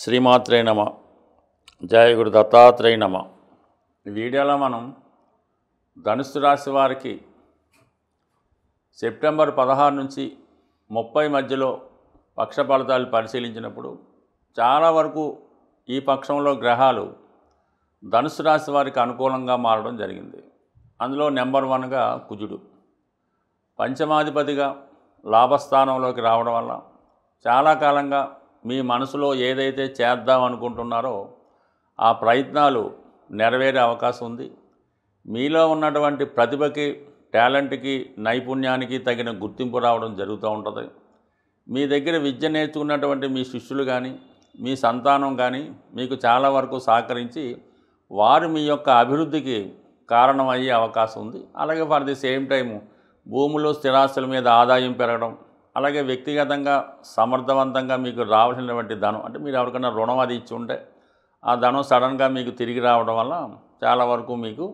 శ్రీమాత్రే నమ. జయ గురు దత్తాత్రేయ నమ. ఈ వీడియోలో మనం ధనుస్సు రాశి వారికి సెప్టెంబర్ 16 నుంచి 30 మధ్యలో పక్ష ఫలితాలు పరిశీలించినప్పుడు చాలా వరకు ఈ పక్షంలో గ్రహాలు ధనుస్సు రాశి వారికి అనుకూలంగా మారడం జరిగింది. అందులో నెంబర్ 1గా కుజుడు పంచమాధిపతిగా లాభస్థానంలోకి రావడం వల్ల చాలా కాలంగా మీ మనసులో ఏదైతే చేద్దాం అనుకుంటున్నారో ఆ ప్రయత్నాలు నెరవేరే అవకాశం ఉంది. మీలో ఉన్నటువంటి ప్రతిభకి, టాలెంట్కి, నైపుణ్యానికి తగిన గుర్తింపు రావడం జరుగుతూ ఉంటుంది. మీ దగ్గర విద్య నేర్చుకున్నటువంటి మీ శిష్యులు కానీ, మీ సంతానం కానీ మీకు చాలా వరకు సహకరించి వారు మీ యొక్క అభివృద్ధికి కారణమయ్యే అవకాశం ఉంది. అలాగే ఫర్ ది సేమ్ టైము భూములు, స్థిరాస్తుల మీద ఆదాయం పెరగడం, అలాగే వ్యక్తిగతంగా సమర్థవంతంగా మీకు రావాల్సినటువంటి ధనం, అంటే మీరు ఎవరికైనా రుణం అది ఇచ్చి ఉంటే ఆ ధనం సడన్గా మీకు తిరిగి రావడం వల్ల చాలా వరకు మీకు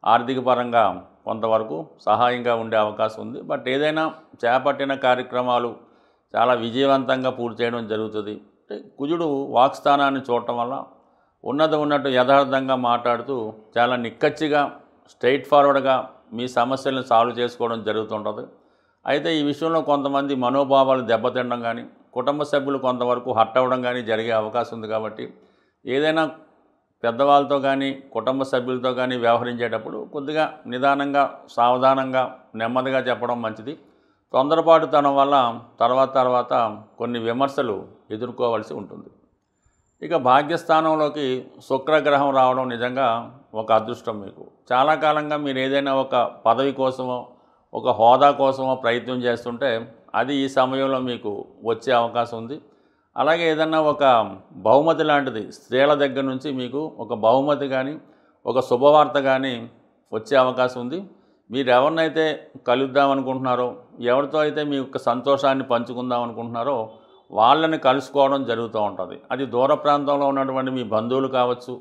ఆర్థిక పరంగా కొంతవరకు సహాయంగా ఉండే అవకాశం ఉంది. బట్ ఏదైనా చేపట్టిన కార్యక్రమాలు చాలా విజయవంతంగా పూర్తి చేయడం జరుగుతుంది. అంటే కుజుడు వాక్స్థానాన్ని చూడటం వల్ల ఉన్నట్టు యథార్థంగా మాట్లాడుతూ చాలా నిక్కచ్చిగా స్ట్రైట్ ఫార్వర్డ్గా మీ సమస్యలను సాల్వ్ చేసుకోవడం జరుగుతుంటుంది. అయితే ఈ విషయంలో కొంతమంది మనోభావాలు దెబ్బతినడం కానీ, కుటుంబ సభ్యులు కొంతవరకు హర్ట్ అవ్వడం కానీ జరిగే అవకాశం ఉంది. కాబట్టి ఏదైనా పెద్దవాళ్ళతో కానీ, కుటుంబ సభ్యులతో కానీ వ్యవహరించేటప్పుడు కొద్దిగా నిదానంగా, సావధానంగా, నెమ్మదిగా చెప్పడం మంచిది. తొందరపాటుతనం వల్ల తర్వాత కొన్ని విమర్శలు ఎదుర్కోవాల్సి ఉంటుంది. ఇక భాగ్యస్థానంలోకి శుక్రగ్రహం రావడం నిజంగా ఒక అదృష్టం. మీకు చాలా కాలంగా మీరు ఏదైనా ఒక పదవి కోసమో, ఒక హోదా కోసమో ప్రయత్నం చేస్తుంటే అది ఈ సమయంలో మీకు వచ్చే అవకాశం ఉంది. అలాగే ఏదన్నా ఒక బహుమతి లాంటిది స్త్రీల దగ్గర నుంచి మీకు ఒక బహుమతి కానీ, ఒక శుభవార్త కానీ వచ్చే అవకాశం ఉంది. మీరు ఎవరినైతే కలుద్దాం అనుకుంటున్నారో, ఎవరితో అయితే మీ యొక్క సంతోషాన్ని పంచుకుందాం అనుకుంటున్నారో వాళ్ళని కలుసుకోవడం జరుగుతూ ఉంటుంది. అది దూర ప్రాంతంలో ఉన్నటువంటి మీ బంధువులు కావచ్చు,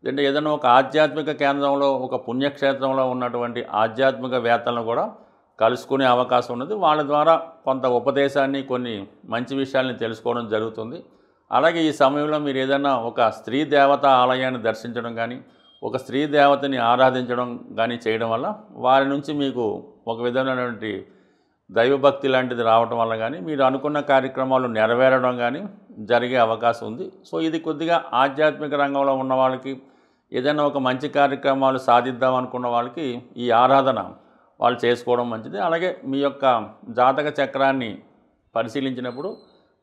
లేదంటే ఏదైనా ఒక ఆధ్యాత్మిక కేంద్రంలో, ఒక పుణ్యక్షేత్రంలో ఉన్నటువంటి ఆధ్యాత్మికవేత్తలను కూడా కలుసుకునే అవకాశం ఉన్నది. వాళ్ళ ద్వారా కొంత ఉపదేశాన్ని, కొన్ని మంచి విషయాల్ని తెలుసుకోవడం జరుగుతుంది. అలాగే ఈ సమయంలో మీరు ఏదైనా ఒక స్త్రీ దేవత ఆలయాన్ని దర్శించడం కానీ, ఒక స్త్రీ దేవతని ఆరాధించడం కానీ చేయడం వల్ల వారి నుంచి మీకు ఒక విధమైనటువంటి దైవభక్తి లాంటిది రావడం వల్ల కానీ, మీరు అనుకున్న కార్యక్రమాలు నెరవేరడం కానీ జరిగే అవకాశం ఉంది. సో ఇది కొద్దిగా ఆధ్యాత్మిక రంగంలో ఉన్న వాళ్ళకి, ఏదైనా ఒక మంచి కార్యక్రమాలు సాధిద్దాం అనుకున్న వాళ్ళకి ఈ ఆరాధన వాళ్ళు చేసుకోవడం మంచిది. అలాగే మీ యొక్క జాతక చక్రాన్ని పరిశీలించినప్పుడు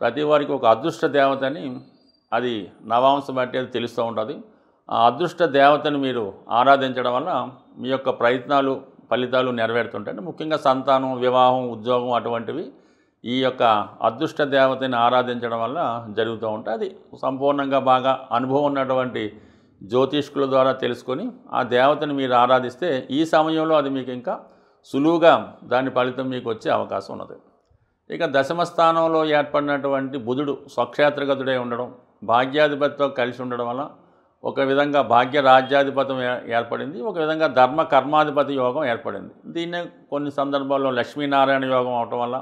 ప్రతి వారికి ఒక అదృష్ట దేవతని, అది నవాంశం బట్టి అది తెలుస్తూ ఉంటుంది. ఆ అదృష్ట దేవతని మీరు ఆరాధించడం వల్ల మీ యొక్క ప్రయత్నాలు, ఫలితాలు నెరవేరుతుంటాయి. ముఖ్యంగా సంతానం, వివాహం, ఉద్యోగం అటువంటివి ఈ యొక్క అదృష్ట దేవతని ఆరాధించడం వల్ల జరుగుతూ ఉంటాయి. అది సంపూర్ణంగా బాగా అనుభవం ఉన్నటువంటి జ్యోతిష్కుల ద్వారా తెలుసుకొని ఆ దేవతని మీరు ఆరాధిస్తే ఈ సమయంలో అది మీకు ఇంకా సులువుగా దాని ఫలితం మీకు వచ్చే అవకాశం ఉన్నది. ఇక దశమ స్థానంలో ఏర్పడినటువంటి బుధుడు స్వక్షేత్రగతుడై ఉండడం, భాగ్యాధిపతితో కలిసి ఉండడం వల్ల ఒక విధంగా భాగ్య రాజ్యాధిపతం ఏర్పడింది, ఒక విధంగా ధర్మ కర్మాధిపతి యోగం ఏర్పడింది. దీన్నే కొన్ని సందర్భాల్లో లక్ష్మీనారాయణ యోగం అవటం వల్ల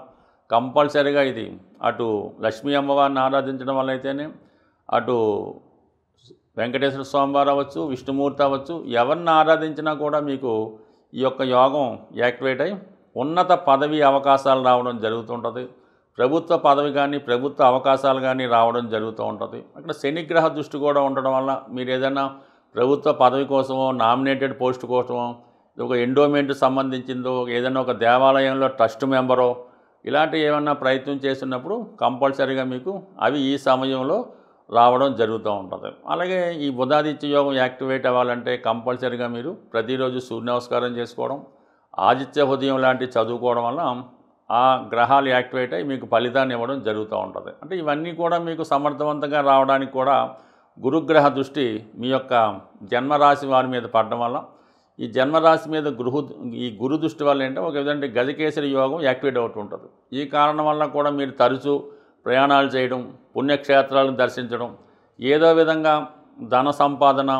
కంపల్సరీగా ఇది అటు లక్ష్మీ అమ్మవారిని ఆరాధించడం వల్ల అయితేనే, అటు వెంకటేశ్వర స్వామి వారు అవ్వచ్చు, విష్ణుమూర్తి అవ్వచ్చు, ఎవరిని ఆరాధించినా కూడా మీకు ఈ యొక్క యోగం యాక్టివేట్ అయి ఉన్నత పదవి అవకాశాలు రావడం జరుగుతుంటుంది. ప్రభుత్వ పదవి కానీ, ప్రభుత్వ అవకాశాలు కానీ రావడం జరుగుతూ ఉంటుంది. అక్కడ శనిగ్రహ దృష్టి కూడా ఉండడం వల్ల మీరు ఏదైనా ప్రభుత్వ పదవి కోసమో, నామినేటెడ్ పోస్ట్ కోసమో, ఒక ఎండోమెంట్ సంబంధించిందో, ఏదైనా ఒక దేవాలయంలో ట్రస్ట్ మెంబరో ఇలాంటివి ఏమన్నా ప్రయత్నం చేస్తున్నప్పుడు కంపల్సరీగా మీకు అవి ఈ సమయంలో రావడం జరుగుతూ ఉంటుంది. అలాగే ఈ బుధాదిత్య యోగం యాక్టివేట్ అవ్వాలంటే కంపల్సరీగా మీరు ప్రతిరోజు సూర్య నమస్కారం చేసుకోవడం, ఆదిత్య హృదయం లాంటివి చదువుకోవడం వల్ల ఆ గ్రహాలు యాక్టివేట్ అయ్యి మీకు ఫలితాన్ని ఇవ్వడం జరుగుతూ ఉంటుంది. అంటే ఇవన్నీ కూడా మీకు సమర్థవంతంగా రావడానికి కూడా గురుగ్రహ దృష్టి మీ యొక్క జన్మరాశి వారి మీద పడడం వల్ల, ఈ జన్మరాశి మీద ఈ గురు దృష్టి వల్ల ఏంటంటే ఒక విధంగా గజకేసరి యోగం యాక్టివేట్ అవుతూ ఉంటుంది. ఈ కారణం వల్ల కూడా మీరు తరచూ ప్రయాణాలు చేయడం, పుణ్యక్షేత్రాలను దర్శించడం, ఏదో విధంగా ధన సంపాదన,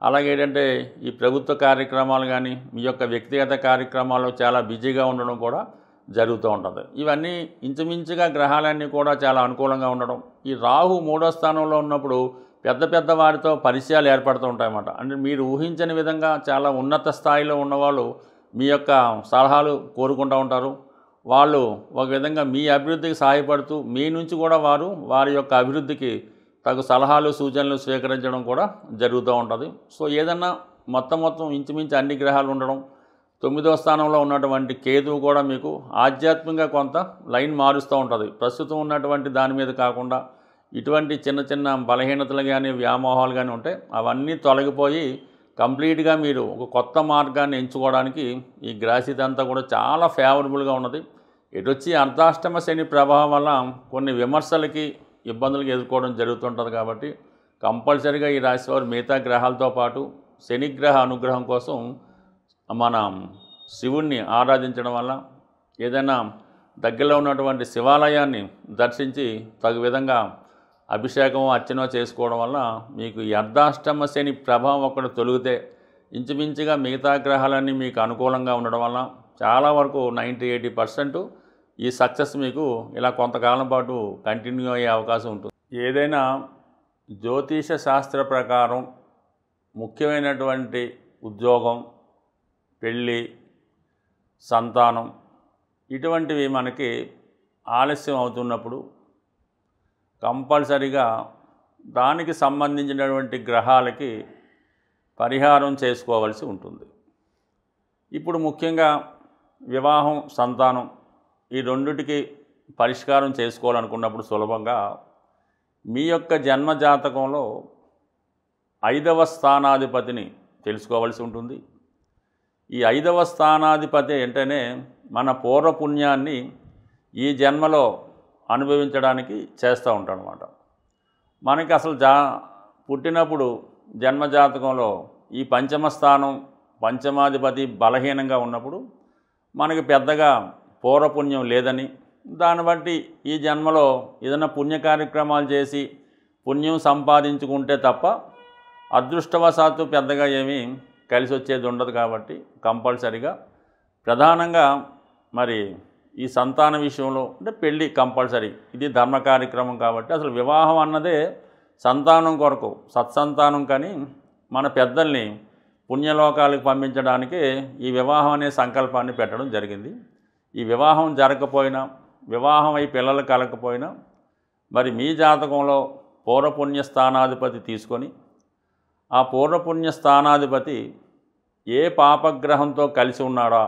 అలాగే ఏంటంటే ఈ ప్రభుత్వ కార్యక్రమాలు కానీ, మీ యొక్క వ్యక్తిగత కార్యక్రమాల్లో చాలా బిజీగా ఉండడం కూడా జరుగుతూ ఉంటుంది. ఇవన్నీ ఇంచుమించుగా గ్రహాలన్నీ కూడా చాలా అనుకూలంగా ఉండడం. ఈ రాహు 3వ స్థానంలో ఉన్నప్పుడు పెద్ద పెద్ద వారితో పరిచయాలు ఏర్పడుతూ ఉంటాయన్నమాట. అంటే మీరు ఊహించని విధంగా చాలా ఉన్నత స్థాయిలో ఉన్నవాళ్ళు మీ యొక్క సలహాలు కోరుకుంటూ ఉంటారు. వాళ్ళు ఒక విధంగా మీ అభివృద్ధికి సహాయపడుతూ మీ నుంచి కూడా వారి యొక్క అభివృద్ధికి తగు సలహాలు సూచనలు స్వీకరించడం కూడా జరుగుతూ ఉంటుంది. సో ఏదన్నా మొత్తం ఇంచుమించు అన్ని గ్రహాలు ఉండడం, 9వ స్థానంలో ఉన్నటువంటి కేతువు కూడా మీకు ఆధ్యాత్మికంగా కొంత లైన్ మారుస్తూ ఉంటుంది. ప్రస్తుతం ఉన్నటువంటి దాని మీద కాకుండా ఇటువంటి చిన్న చిన్న బలహీనతలు కానీ వ్యామోహాలు కానీ ఉంటాయి, అవన్నీ తొలగిపోయి కంప్లీట్గా మీరు ఒక కొత్త మార్గాన్ని ఎంచుకోవడానికి ఈ గ్రహస్థితి అంతా కూడా చాలా ఫేవరబుల్గా ఉన్నది. ఇటొచ్చి అర్ధాష్టమ శని ప్రభావం వల్ల కొన్ని విమర్శలకి ఇబ్బందులకు ఎదుర్కోవడం జరుగుతుంటుంది. కాబట్టి కంపల్సరీగా ఈ రాశి వారు మిగతా గ్రహాలతో పాటు శనిగ్రహ అనుగ్రహం కోసం మనం శివుణ్ణి ఆరాధించడం వల్ల, ఏదైనా దగ్గరలో ఉన్నటువంటి శివాలయాన్ని దర్శించి తగు విధంగా అభిషేకం అర్చన చేసుకోవడం వల్ల మీకు ఈ అర్ధాష్టమ శని ప్రభావం ఒకటి తొలగితే ఇంచుమించుగా మిగతా గ్రహాలన్నీ మీకు అనుకూలంగా ఉండడం వల్ల చాలా వరకు 90-80% ఈ సక్సెస్ మీకు ఇలా కొంతకాలం పాటు కంటిన్యూ అయ్యే అవకాశం ఉంటుంది. ఏదైనా జ్యోతిష శాస్త్ర ప్రకారం ముఖ్యమైనటువంటి ఉద్యోగం, పెళ్ళి, సంతానం ఇటువంటివి మనకి ఆలస్యం అవుతున్నప్పుడు కంపల్సరిగా దానికి సంబంధించినటువంటి గ్రహాలకి పరిహారం చేసుకోవాల్సి ఉంటుంది. ఇప్పుడు ముఖ్యంగా వివాహం, సంతానం ఈ రెండిటికి పరిష్కారం చేసుకోవాలనుకున్నప్పుడు సులభంగా మీ యొక్క జన్మ జాతకంలో 5వ స్థానాధిపతిని తెలుసుకోవాల్సి ఉంటుంది. ఈ 5వ స్థానాధిపతి అంటేనే మన పూర్వపుణ్యాన్ని ఈ జన్మలో అనుభవించడానికి చేస్తూ ఉంటాడు అన్నమాట. మనకి అసలు పుట్టినప్పుడు జన్మజాతకంలో ఈ పంచమ స్థానం పంచమాధిపతి బలహీనంగా ఉన్నప్పుడు మనకి పెద్దగా పూర్వపుణ్యం లేదని, దాన్ని బట్టి ఈ జన్మలో ఏదైనా పుణ్య కార్యక్రమాలు చేసి పుణ్యం సంపాదించుకుంటే తప్ప అదృష్టవశాత్తు పెద్దగా ఏమీ కలిసి వచ్చేది ఉండదు. కాబట్టి కంపల్సరిగా ప్రధానంగా మరి ఈ సంతాన విషయంలో అంటే పెళ్ళి కంపల్సరీ, ఇది ధర్మ కార్యక్రమం. కాబట్టి అసలు వివాహం అన్నదే సంతానం కొరకు, సత్సంతానం. కానీ మన పెద్దల్ని పుణ్యలోకాలకు పంపించడానికి ఈ వివాహం అనే సంకల్పాన్ని పెట్టడం జరిగింది. ఈ వివాహం జరగకపోయినా, వివాహం అయి పిల్లలు కలగకపోయినా మరి మీ జాతకంలో పూర్వపుణ్య స్థానాధిపతి తీసుకొని ఆ పూర్వపుణ్య స్థానాధిపతి ఏ పాపగ్రహంతో కలిసి ఉన్నాడా,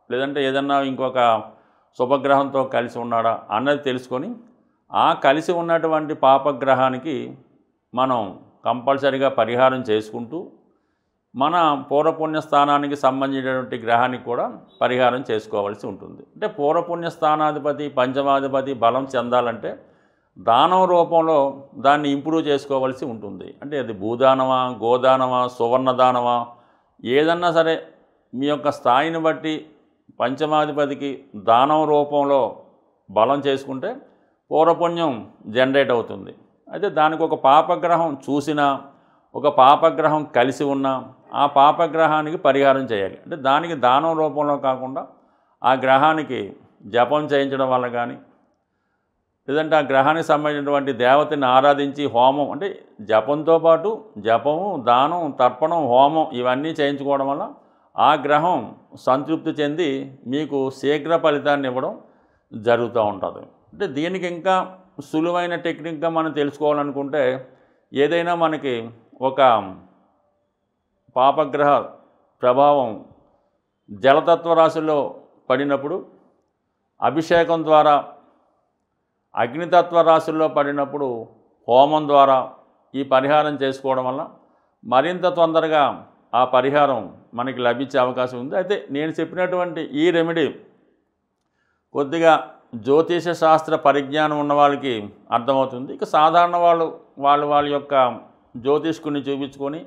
లేదంటే ఏదన్నా ఇంకొక శుభగ్రహంతో కలిసి ఉన్నాడా అన్నది తెలుసుకొని ఆ కలిసి ఉన్నటువంటి పాపగ్రహానికి మనం కంపల్సరిగా పరిహారం చేసుకుంటూ మన పూర్వపుణ్య స్థానానికి సంబంధించినటువంటి గ్రహానికి కూడా పరిహారం చేసుకోవాల్సి ఉంటుంది. అంటే పూర్వపుణ్య స్థానాధిపతి పంచమాధిపతి బలం చెందాలంటే దానం రూపంలో దాన్ని ఇంప్రూవ్ చేసుకోవాల్సి ఉంటుంది. అంటే అది భూదానమా, గోదానమా, సువర్ణదానమా, ఏదన్నా సరే మీ యొక్క స్థాయిని బట్టి పంచమాధిపతికి దానం రూపంలో బలం చేసుకుంటే పూర్వపుణ్యం జనరేట్ అవుతుంది. అయితే దానికి ఒక పాపగ్రహం చూసినా, ఒక పాపగ్రహం కలిసి ఉన్నా ఆ పాపగ్రహానికి పరిహారం చేయాలి. అంటే దానికి దానం రూపంలో కాకుండా ఆ గ్రహానికి జపం చేయించడం వల్ల కానీ, లేదంటే ఆ గ్రహానికి సంబంధించినటువంటి దేవతని ఆరాధించి హోమం, అంటే జపంతో పాటు జపము, దానం, తర్పణం, హోమం ఇవన్నీ చేయించుకోవడం వల్ల ఆ గ్రహం సంతృప్తి చెంది మీకు శీఘ్ర ఫలితాన్ని ఇవ్వడం జరుగుతూ ఉంటుంది. అంటే దీనికి ఇంకా సులువైన టెక్నిక్గా మనం తెలుసుకోవాలనుకుంటే, ఏదైనా మనకి ఒక పాపగ్రహ ప్రభావం జలతత్వ రాశిలో పడినప్పుడు అభిషేకం ద్వారా, అగ్నితత్వ రాశుల్లో పడినప్పుడు హోమం ద్వారా ఈ పరిహారం చేసుకోవడం వల్ల మరింత తొందరగా ఆ పరిహారం మనకి లభించే అవకాశం ఉంది. అయితే నేను చెప్పినటువంటి ఈ రెమెడీ కొద్దిగా జ్యోతిష శాస్త్ర పరిజ్ఞానం ఉన్న వాళ్ళకి అర్థమవుతుంది. ఇక సాధారణ వాళ్ళ యొక్క జ్యోతిష్కుని చూపించుకొని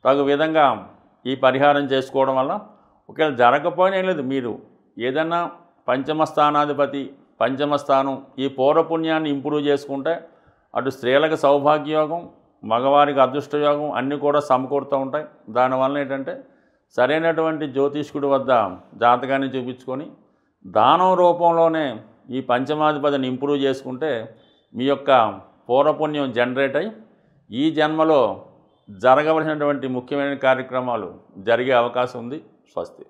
తగు విధంగా ఈ పరిహారం చేసుకోవడం వల్ల ఒకవేళ జరగకపోయినా ఏం లేదు, మీరు ఏదన్నా పంచమ స్థానాధిపతి పంచమ స్థానం ఈ పూర్వపుణ్యాన్ని ఇంప్రూవ్ చేసుకుంటే అటు స్త్రీలకు సౌభాగ్యయోగం, మగవారికి అదృష్టయోగం అన్నీ కూడా సమకూరుతూ ఉంటాయి. దానివల్ల ఏంటంటే సరైనటువంటి జ్యోతిష్కుడి వద్ద జాతకాన్ని చూపించుకొని దానం రూపంలోనే ఈ పంచమాధిపతిని ఇంప్రూవ్ చేసుకుంటే మీ యొక్క పూర్వపుణ్యం జనరేట్ అయ్యి ఈ జన్మలో జరగవలసినటువంటి ముఖ్యమైన కార్యక్రమాలు జరిగే అవకాశం ఉంది. స్వస్తి.